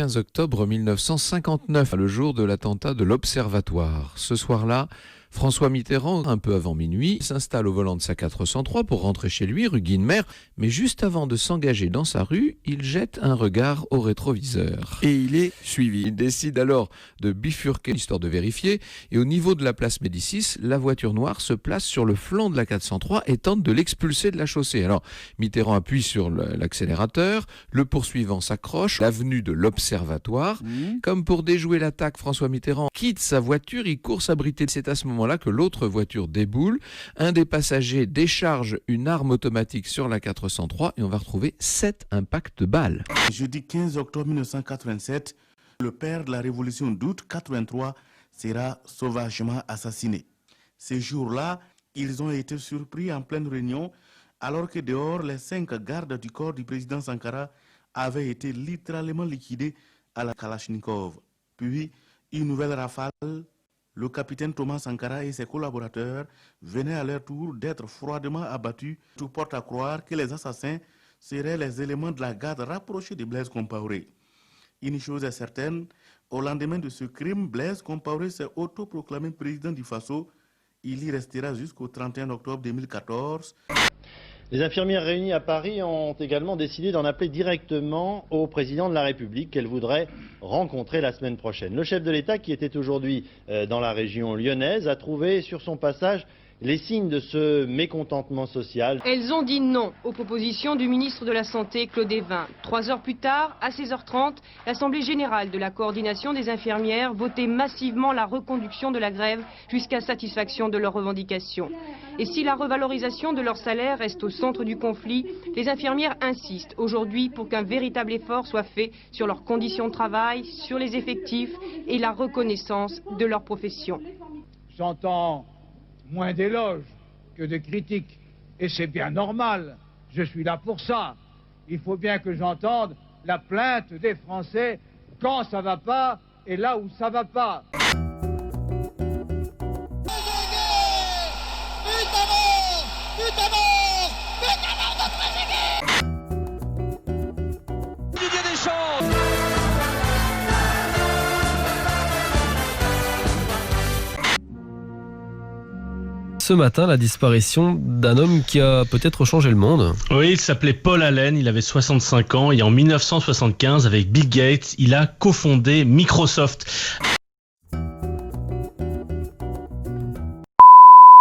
15 octobre 1959, le jour de l'attentat de l'Observatoire. Ce soir-là, François Mitterrand, un peu avant minuit, s'installe au volant de sa 403 pour rentrer chez lui, rue Guynemer, mais juste avant de s'engager dans sa rue, il jette un regard au rétroviseur. Et il est suivi. Il décide alors de bifurquer, histoire de vérifier, et au niveau de la place Médicis, la voiture noire se place sur le flanc de la 403 et tente de l'expulser de la chaussée. Alors, Mitterrand appuie sur l'accélérateur, le poursuivant s'accroche, l'avenue de l'Observatoire. Comme pour déjouer l'attaque, François Mitterrand quitte sa voiture, il court s'abriter. C'est à ce moment-là que l'autre voiture déboule. Un des passagers décharge une arme automatique sur la 403 et on va retrouver 7 impacts de balles. Jeudi 15 octobre 1987, le père de la révolution d'août 83 sera sauvagement assassiné. Ces jours-là, ils ont été surpris en pleine réunion alors que dehors, les 5 gardes du corps du président Sankara avaient été littéralement liquidés à la Kalachnikov. Puis, une nouvelle rafale. Le capitaine Thomas Sankara et ses collaborateurs venaient à leur tour d'être froidement abattus. Tout porte à croire que les assassins seraient les éléments de la garde rapprochés de Blaise Compaoré. Une chose est certaine, au lendemain de ce crime, Blaise Compaoré s'est autoproclamé président du Faso. Il y restera jusqu'au 31 octobre 2014. Les infirmières réunies à Paris ont également décidé d'en appeler directement au président de la République qu'elles voudraient rencontrer la semaine prochaine. Le chef de l'État, qui était aujourd'hui dans la région lyonnaise, a trouvé sur son passage les signes de ce mécontentement social. Elles ont dit non aux propositions du ministre de la Santé, Claude Évin. 3 heures plus tard, à 16h30, l'Assemblée générale de la coordination des infirmières votait massivement la reconduction de la grève jusqu'à satisfaction de leurs revendications. Et si la revalorisation de leur salaire reste au centre du conflit, les infirmières insistent aujourd'hui pour qu'un véritable effort soit fait sur leurs conditions de travail, sur les effectifs et la reconnaissance de leur profession. J'entends moins d'éloges que de critiques. Et c'est bien normal. Je suis là pour ça. Il faut bien que j'entende la plainte des Français quand ça va pas et là où ça va pas. Ce matin, la disparition d'un homme qui a peut-être changé le monde. Oui, il s'appelait Paul Allen, il avait 65 ans et en 1975, avec Bill Gates, il a cofondé Microsoft.